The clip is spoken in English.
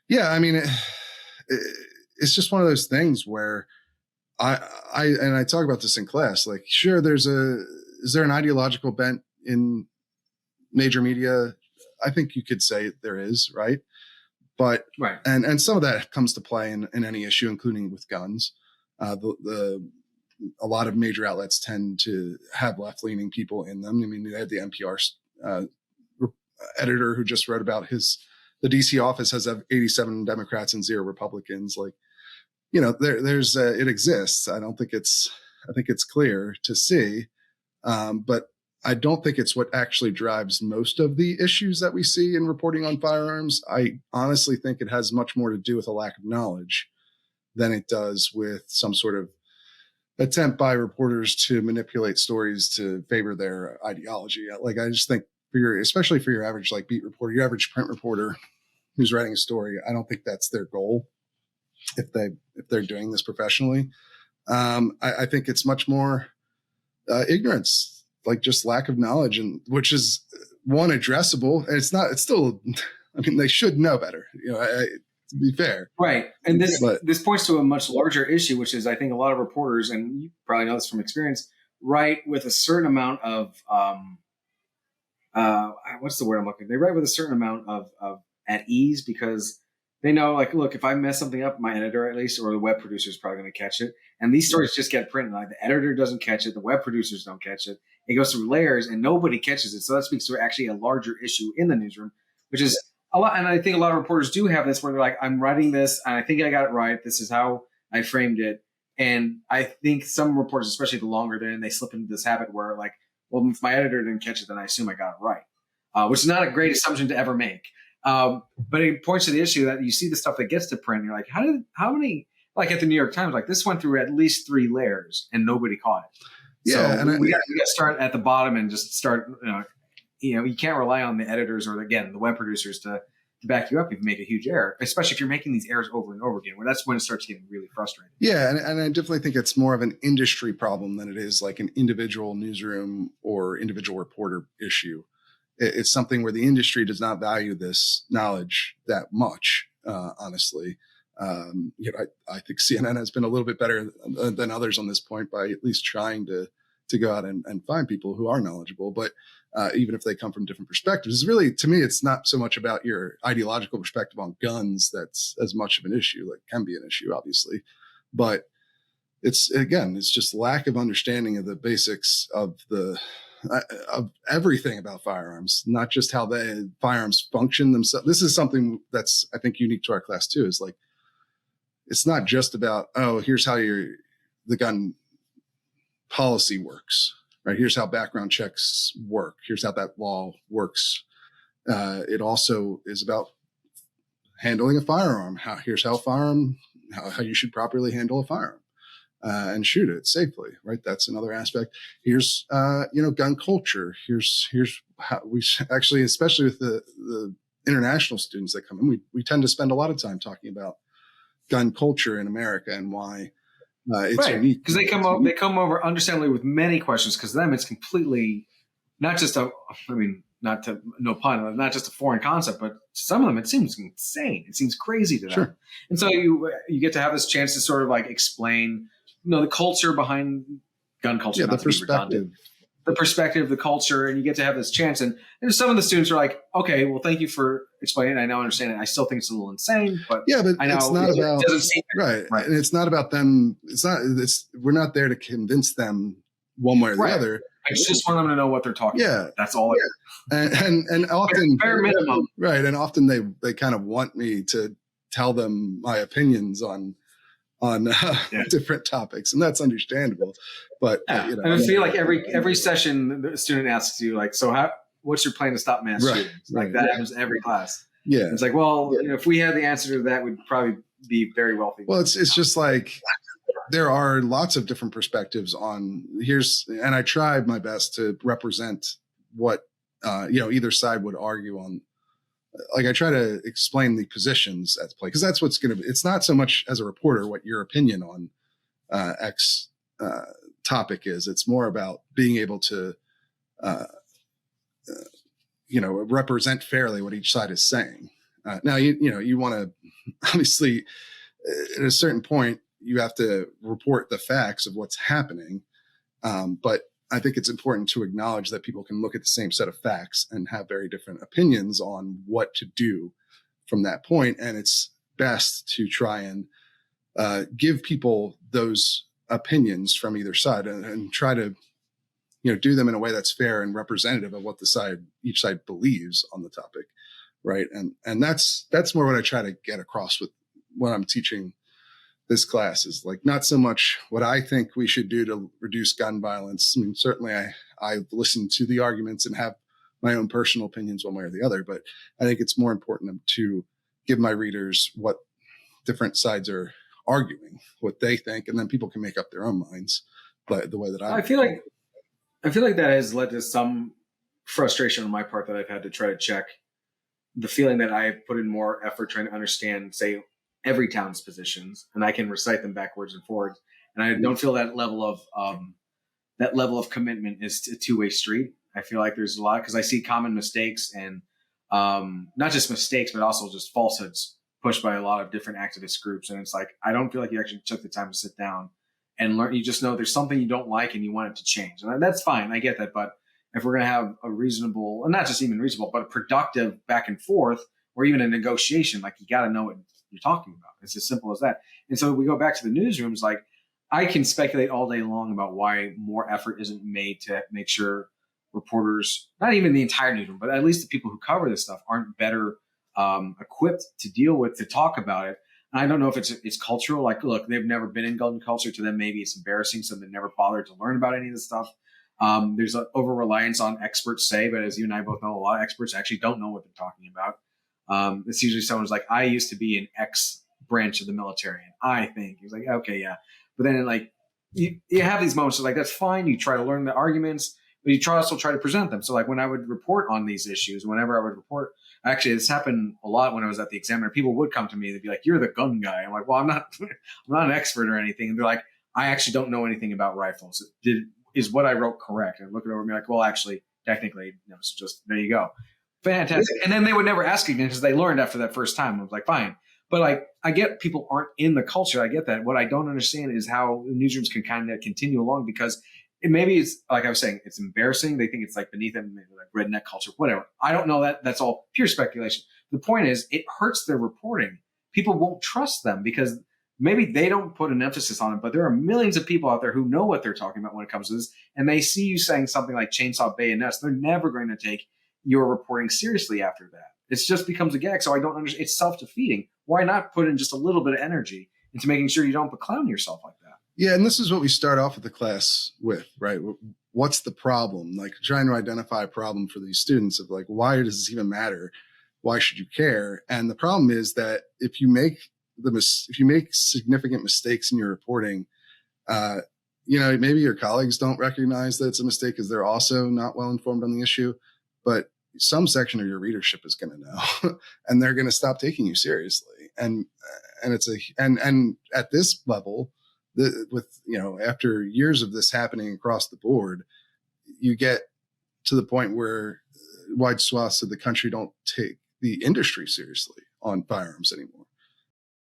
Yeah, I mean, it's just one of those things where I talk about this in class. Like, sure, is there an ideological bent in major media? I think you could say there is, right? But right, and some of that comes to play in any issue, including with guns. A lot of major outlets tend to have left-leaning people in them. I mean, they had the NPR editor who just wrote about the DC office has 87 Democrats and 0 Republicans. Like, there's it exists. I think it's clear to see, but I don't think it's what actually drives most of the issues that we see in reporting on firearms. I honestly think it has much more to do with a lack of knowledge than it does with some sort of attempt by reporters to manipulate stories to favor their ideology. Like, I just think especially for your average beat reporter, your average print reporter who's writing a story, I don't think that's their goal if they're doing this professionally. I think it's much more ignorance, like just lack of knowledge, and which is one addressable. And it's still, I mean, they should know better, to be fair. Right. And this points to a much larger issue, which is I think a lot of reporters, and you probably know this from experience, write with a certain amount of, what's the word I'm looking for? They write with a certain amount of at ease because they know, like, look, if I mess something up, my editor at least, or the web producer is probably going to catch it. And these stories just get printed. Like, the editor doesn't catch it. The web producers don't catch it. It goes through layers and nobody catches it. So that speaks to actually a larger issue in the newsroom, which is a lot. And I think a lot of reporters do have this where they're like, I'm writing this and I think I got it right. This is how I framed it. And I think some reporters, especially the longer they're in, they slip into this habit where, like, well, if my editor didn't catch it, then I assume I got it right, which is not a great assumption to ever make. But it points to the issue that you see the stuff that gets to print. And you're like, how many, like at the New York Times, like this went through at least 3 layers and nobody caught it. Yeah. So we got to start at the bottom and just start, you can't rely on the editors or, again, the web producers to back you up if you make a huge error, especially if you're making these errors over and over again, where that's when it starts getting really frustrating. Yeah. And I definitely think it's more of an industry problem than it is like an individual newsroom or individual reporter issue. It's something where the industry does not value this knowledge that much, honestly. I think CNN has been a little bit better than others on this point by at least trying to go out and find people who are knowledgeable. But even if they come from different perspectives, it's really, to me, it's not so much about your ideological perspective on guns that's as much of an issue. Like, can be an issue, obviously. But it's just lack of understanding of the basics of everything about firearms, not just how the firearms function themselves. This is something that's, I think, unique to our class too, is like, it's not just about, oh, here's how the gun policy works, right? Here's how background checks work. Here's how that law works. It also is about handling a firearm. Here's how you should properly handle a firearm. And shoot it safely, right? That's another aspect. Here's, gun culture. Here's how we actually, especially with the international students that come in, we tend to spend a lot of time talking about gun culture in America and why it's unique. Because they come over understandably with many questions, because to them it's completely not just not just a foreign concept, but to some of them it seems insane. It seems crazy to them. Sure. And so you get to have this chance to sort of like explain, the culture behind gun culture, the perspective, the culture, and you get to have this chance. And some of the students are like, okay, well, thank you for explaining. I now understand it. I still think it's a little insane, but I know it's not about, it doesn't seem right. And it's not about them. We're not there to convince them one way or the other. I just want them to know what they're talking about. That's all. And often, bare minimum. Right. And often they kind of want me to tell them my opinions on different topics, and that's understandable. But and I feel like every session the student asks you, like, so what's your plan to stop mass shootings? Like that happens in every class. Yeah, it's like, well, if we had the answer to that, we'd probably be very wealthy. Well, it's just like there are lots of different perspectives on and I tried my best to represent what either side would argue on. Like, I try to explain the positions at play, because that's what's going to be. It's not so much as a reporter what your opinion on X topic is. It's more about being able to, represent fairly what each side is saying. Now, you want to obviously, at a certain point, you have to report the facts of what's happening. But I think it's important to acknowledge that people can look at the same set of facts and have very different opinions on what to do from that point. And it's best to try and give people those opinions from either side and try to, do them in a way that's fair and representative of what each side believes on the topic. Right. And that's more what I try to get across with what I'm teaching this class, is like not so much what I think we should do to reduce gun violence. I mean, certainly I listen to the arguments and have my own personal opinions one way or the other, but I think it's more important to give my readers what different sides are arguing, what they think, and then people can make up their own minds. But the way that I feel like that has led to some frustration on my part that I've had to try to check the feeling that I put in more effort trying to understand, say, every town's positions, and I can recite them backwards and forwards. And I don't feel that level of commitment is a two-way street. I feel like there's a lot, because I see common mistakes and not just mistakes, but also just falsehoods pushed by a lot of different activist groups. And it's like, I don't feel like you actually took the time to sit down and learn. You just know there's something you don't like and you want it to change. And that's fine. I get that. But if we're going to have a reasonable, and not just even reasonable, but a productive back and forth, or even a negotiation, like you got to know what you're talking about. It's as simple as that. And so we go back to the newsrooms. Like, I can speculate all day long about why more effort isn't made to make sure reporters, not even the entire newsroom, but at least the people who cover this stuff, aren't better equipped to deal with, to talk about it. And I don't know if it's cultural. Like, look, they've never been in gun culture. To them, maybe it's embarrassing, so they never bothered to learn about any of this stuff. There's an over-reliance on experts say, but as you and I both know, a lot of experts actually don't know what they're talking about. It's usually someone who's like, I used to be in X branch of the military, and I think he's like, okay, yeah. But then like you have these moments of like, that's fine. You try to learn the arguments, but you also try to present them. So like when I would report on these issues, whenever I would report, actually this happened a lot when I was at the Examiner. People would come to me, they'd be like, you're the gun guy. I'm like, well, I'm not an expert or anything. And they're like, I actually don't know anything about rifles. Is what I wrote correct? And look it over and be like, well, actually, technically, no. So just there you go. Fantastic. And then they would never ask again because they learned after that first time. I was like, fine. But like, I get people aren't in the culture. I get that. What I don't understand is how newsrooms can kind of continue along, because maybe it's like I was saying, it's embarrassing. They think it's like beneath them, like redneck culture, whatever. I don't know that. That's all pure speculation. The point is, it hurts their reporting. People won't trust them because maybe they don't put an emphasis on it, but there are millions of people out there who know what they're talking about when it comes to this. And they see you saying something like chainsaw bayonets. They're never going to take your reporting seriously after that. It just becomes a gag. So I don't understand. It's self-defeating. Why not put in just a little bit of energy into making sure you don't beclown yourself like that? Yeah. And this is what we start off with the class with, right? What's the problem? Like trying to identify a problem for these students of like, why does this even matter? Why should you care? And the problem is that if you make significant mistakes in your reporting, maybe your colleagues don't recognize that it's a mistake because they're also not well informed on the issue, but some section of your readership is going to know, and they're going to stop taking you seriously. And at this level, after years of this happening across the board, you get to the point where wide swaths of the country don't take the industry seriously on firearms anymore.